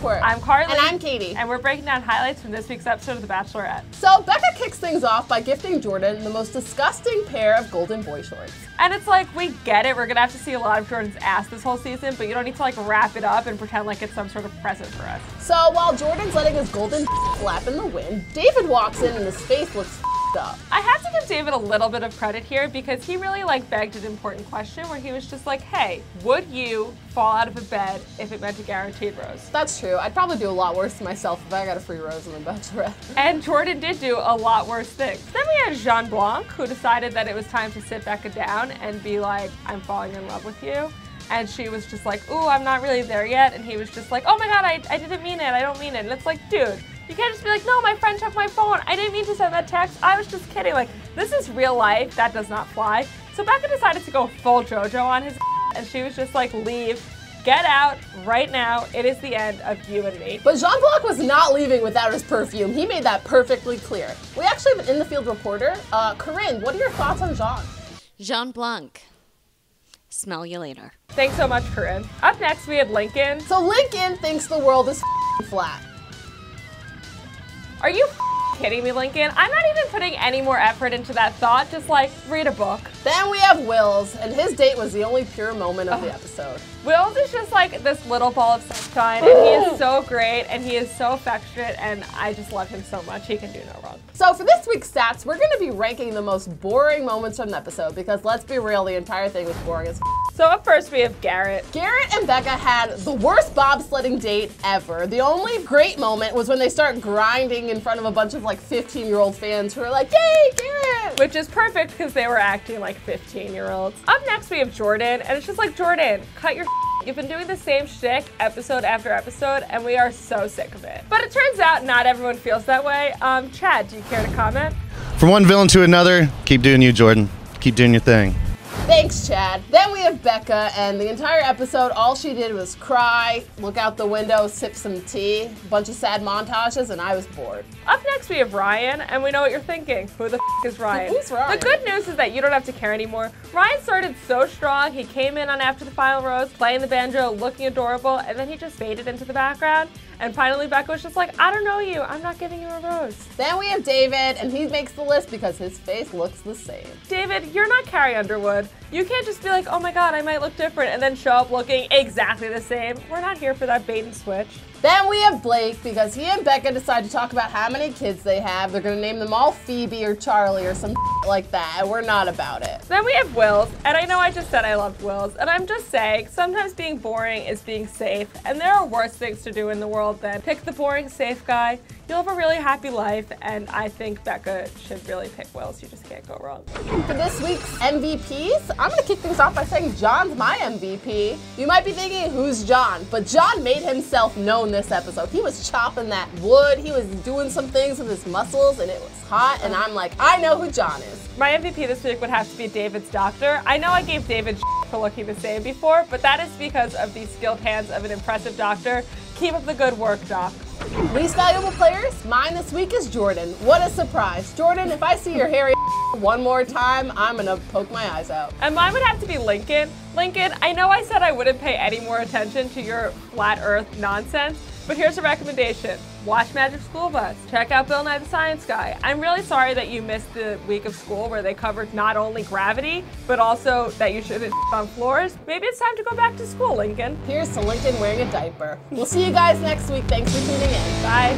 Report. I'm Carly. And I'm Katie. And we're breaking down highlights from this week's episode of The Bachelorette. So Becca kicks things off by gifting Jordan the most disgusting pair of golden boy shorts. And it's like, we get it, we're gonna have to see a lot of Jordan's ass this whole season, but you don't need to like wrap it up and pretend like it's some sort of present for us. So while Jordan's letting his golden flap in the wind, David walks in and his face looks up. I have to give David a little bit of credit here because he really like begged an important question where he was just like, hey, would you fall out of a bed if it meant a guaranteed rose? That's true. I'd probably do a lot worse to myself if I got a free rose in The Bachelorette. And Jordan did do a lot worse things. Then we had Jean Blanc, who decided that it was time to sit Becca down and be like, I'm falling in love with you. And she was just like, ooh, I'm not really there yet. And he was just like, oh my God, I didn't mean it. I don't mean it. And it's like, dude, you can't just be like, no, my friend took my phone. I didn't mean to send that text. I was just kidding. Like, this is real life. That does not fly. So Becca decided to go full JoJo on his and she was just like, leave. Get out right now. It is the end of you and me. But Jean Blanc was not leaving without his perfume. He made that perfectly clear. We actually have an in-the-field reporter. Corinne, what are your thoughts on Jean? Jean Blanc. Smell you later. Thanks so much, Corinne. Up next, we had Lincoln. So Lincoln thinks the world is flat. Are you kidding me, Lincoln? I'm not even putting any more effort into that thought. Just like, read a book. Then we have Wills, and his date was the only pure moment of the episode. Wills is just like this little ball of sunshine, and he is so great, and he is so affectionate, and I just love him so much. He can do no wrong. So for this week's stats, we're gonna be ranking the most boring moments from the episode, because let's be real, the entire thing was boring as So up first, we have Garrett. Garrett and Becca had the worst bobsledding date ever. The only great moment was when they start grinding in front of a bunch of like 15-year-old fans who are like, yay, Garrett! Which is perfect because they were acting like 15-year-olds. Up next, we have Jordan, and it's just like, Jordan, cut your You've been doing the same shtick episode after episode, and we are so sick of it. But it turns out not everyone feels that way. Chad, do you care to comment? From one villain to another, keep doing you, Jordan. Keep doing your thing. Thanks, Chad. Then we have Becca, and the entire episode, all she did was cry, look out the window, sip some tea, a bunch of sad montages, and I was bored. Up next, we have Ryan, and we know what you're thinking. Who the is Ryan? Who's Ryan? The good news is that you don't have to care anymore. Ryan started so strong. He came in on After the Final Rose, playing the banjo, looking adorable, and then he just faded into the background. And finally, Becca was just like, I don't know you. I'm not giving you a rose. Then we have David, and he makes the list because his face looks the same. David, you're not Carrie Underwood. You can't just be like, oh my God, I might look different, and then show up looking exactly the same. We're not here for that bait and switch. Then we have Blake, because he and Becca decide to talk about how many kids they have. They're gonna name them all Phoebe or Charlie or some like that, and we're not about it. Then we have Wills, and I know I just said I loved Wills, and I'm just saying, sometimes being boring is being safe, and there are worse things to do in the world than pick the boring, safe guy. You'll have a really happy life, and I think Becca should really pick Wills. You just can't go wrong. For this week's MVPs, I'm gonna kick things off by saying John's my MVP. You might be thinking, who's John? But John made himself known this episode. He was chopping that wood, he was doing some things with his muscles, and it was hot, and I'm like, I know who John is. My MVP this week would have to be David's doctor. I know I gave David for looking the same before, but that is because of the skilled hands of an impressive doctor. Keep up the good work, Doc. Least valuable players? Mine this week is Jordan. What a surprise. Jordan, if I see your hairy one more time, I'm gonna poke my eyes out. And mine would have to be Lincoln. Lincoln, I know I said I wouldn't pay any more attention to your flat earth nonsense, but here's a recommendation. Watch Magic School Bus. Check out Bill Nye the Science Guy. I'm really sorry that you missed the week of school where they covered not only gravity, but also that you shouldn't on floors. Maybe it's time to go back to school, Lincoln. Here's to Lincoln wearing a diaper. We'll see you guys next week. Thanks for tuning in. Bye.